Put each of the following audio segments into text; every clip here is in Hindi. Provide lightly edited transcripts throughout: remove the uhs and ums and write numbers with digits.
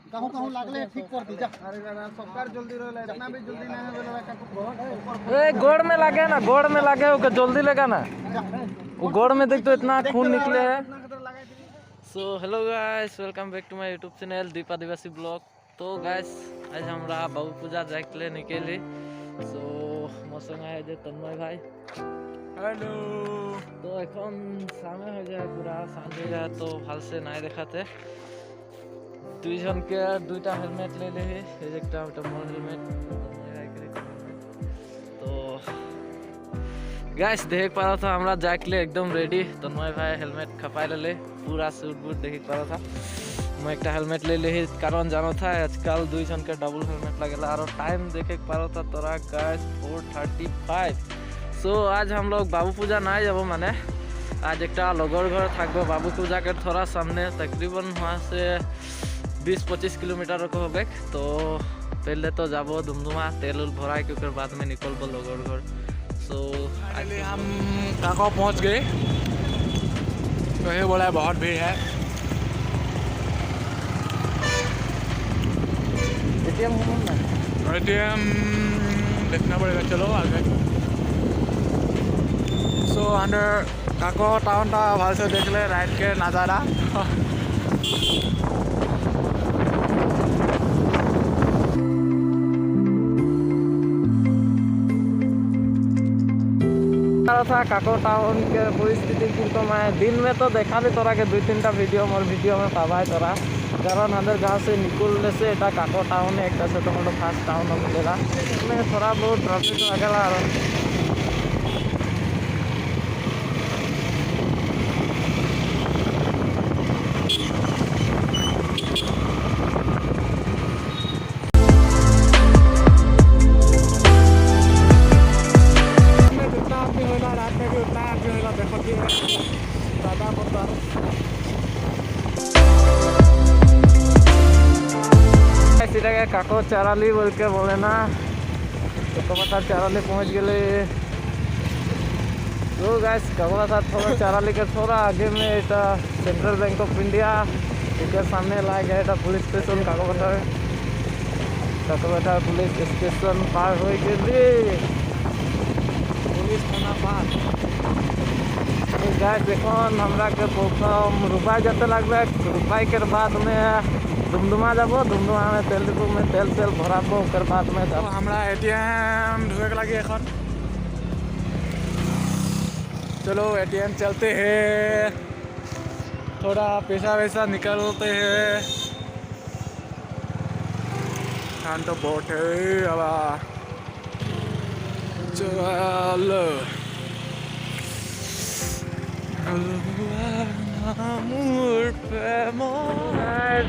कहूं कहूं लागले ठीक कर दी जा। अरे सरकार जल्दी रहला इतना भी जल्दी नहीं है का ए गोड़ में लगे ना, गोड़ में लगे ओके जल्दी लगा ना। वो गोड़ में देख तो इतना खून निकले है। So hello guys, welcome back to my YouTube channel Deep Adivasi blog. तो गाइस आज हमरा बाबू पूजा जाके निकली। सो मौसम है जे तन्मय भाई हेलो। तो এখন समय हो जाए पूरा सांझ हो जाए तो ভাল से नहीं देखाते। दुईजन के दुईटा हेलमेट ले ले एक मोर हेलमेट। तो गाइस देख पा रहा था हमरा जाके एकदम रेडी। तन्मय भाई हेलमेट खपाई ले पूरा सूट बूट देख पा रहा था। मैं एक हेलमेट ले ले कारण जाना था आजकल दुईजन के डबल हेलमेट लगेला। और टाइम देखे पा रहा था तोरा गाइस 4:35। सो आज हम लोग बाबू पूजा नहीं जाब माने आज एक लगोर घर थको बाबू पूजा के थोड़ा सामने तकरीबन वहाँ से 20-25 किलोमीटर को हो। तो पहले तो जाबो धुमधुमा तेल उल भरा क्योंकि बाद में निकलबो लगोर घर। सो फाइनली हम काको पहुँच गए। तो ये बोला बहुत भीड़ है। एटीएम देखना पड़ेगा, चलो आगे। सो अंडर काको टाउन टा भाल से देख ले राइट के नज़ारा। था काको टाउन के परिस्थिति किंतु मैं दिन में तो देखा भी तोरा के 2-3टा वीडियो मोर वीडियो में पावा तोरा कारण हमारे गाँव से निकलने से एटा काको टाउन है एक से तो मतलब फास्ट टाउन मिलेगा में थोड़ा बहुत ट्रैफिक लगेगा। काको चाराली बोल के बोले ना तो बता चाराली पहुँच गए। तो गाइस कबला था थोड़ा चाराली के थोड़ा आगे में एटा सेंट्रल बैंक ऑफ इंडिया इसके सामने ला गया था पुलिस स्टेशन काकोबेटा पुलिस स्टेशन पार हो गए पुलिस थाना पार। तो गाइस देखो हमरा के प्रोग्राम रुपये जाते लगे रुपये के बाद में धुमधुमा जाबो धुमधुमा में तेल डिपो में तेल भराबो ओकर बाद में जाबो हमरा एटीएम ढूंढे लगे एखन। चलो एटीएम चलते हैं थोड़ा पैसा वैसा निकलते हैं। खान तो बहुत है अब चलो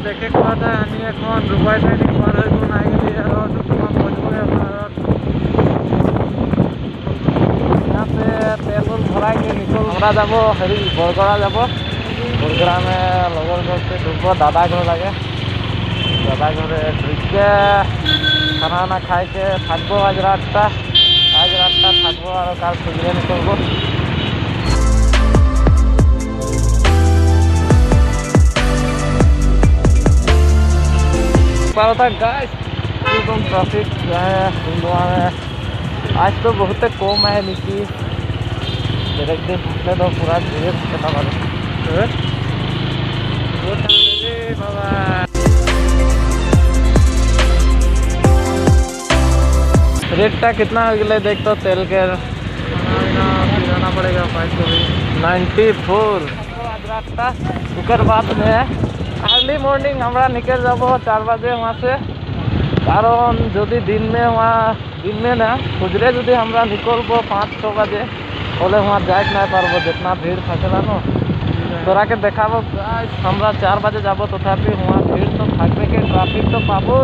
देखे কথা আমি এখন রূপাই সাইড পার হইব না গেলে আর তোমার পৌঁছবে আপনার यहाँ पे तेल उल भरा के निकल हमरा যাব হেৰি বৰগড়া যাব। বৰগড়া में লগৰ घर से ढूंढबो दादा घर लगे दादा घरे ढुके खाना वाना खाए के থাকবো आज रातটা থাকবো और কাল सुबह निकलबो। था गाइस एकदम ट्रैफिक है धुंधुआ में आज तो बहुत कम है नीति एक दिन पिछले तो पूरा धीरे बाबा। रेटटा कितना हो गया देख तो तेल के जाना पड़ेगा 94 रातटा ओकर बाद में अर्ली मॉर्निंग हमरा निकल जाब 4 बजे वहाँ से कारण जदि दिन में वहाँ दिन में ना खुजरे जदि हमरा निकलबो 5-6 बजे बोले वहाँ जाके नहीं पारबो जितना भीड़ थकेला न तोरा के देखाबो। हमरा 4 बजे जाब तथापि वहाँ भीड़ तो थकबे के ट्रैफिक तो पाबो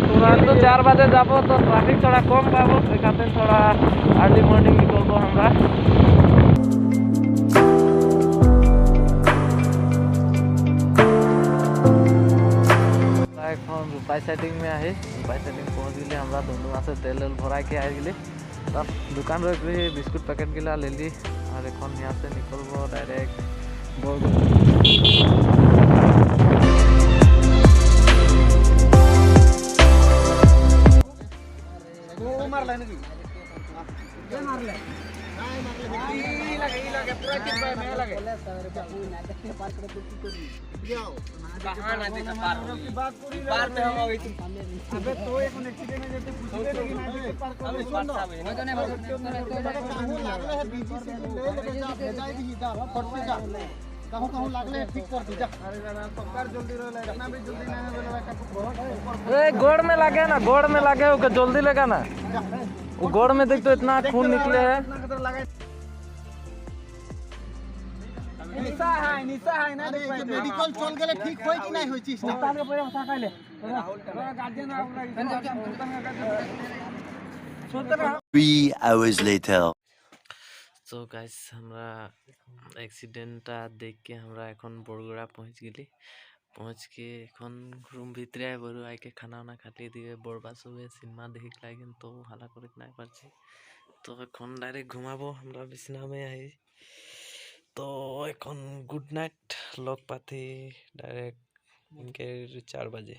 तुरंत तो 4 बजे जाब तो ट्रैफिक थोड़ा कम पाबो खातिर थोड़ा अर्ली मॉर्निंग निकलबो हमरा। रुपये सेटिंग में है रुपये सेटिंग पहुँच गए हमरा धुमधुमा से तेल भरा के आ गए। तब दुकान रख बिस्कुट पैकेट गिला ले ली और एन यहाँ से निकलबो डायरेक्ट बरगड़। पार करे तो की करबी जाओ कहां ना देख पार की बात पूरी पार पे हम अभी अबे तो एक एक्सीडेंट में जैसे पूछले लेकिन ना देख पार कर सुन ना कहूं लागले है बीजी से ले लेके जा भेजाई दी जा फट से जा कहूं लागले है ठीक कर दी जा अरे दादा सरकार जल्दी रहले इतना भी जल्दी नहीं होवेला का ए गोड़ में लगे ना, गोड़ में लगे ओके जल्दी लगा ना। वो गोड़ में देख तो इतना खून निकले है। निशा है ना देख मेडिकल चल गेले ठीक होई कि नहीं होई चीज ना ताल के परे उठा काले गार्जियन अपना 3 hours later. तो गाइस हमरा एक्सीडेंटটা देख के हमरा এখন বরগুড়া পৌঁছ के এখন रूम ভিতরে বড় আইকে খানা না খাইলে দিবে বরবাস হবে সিনেমা দেখিক লাগেন তো হালা করে নাই পারছি তো এখন ডাইরেক্ট ঘুমাবো আমরা বিছনা में आई तो এখন गुड नाइट लोग पाती डायरेक्ट इनके 4 बजे।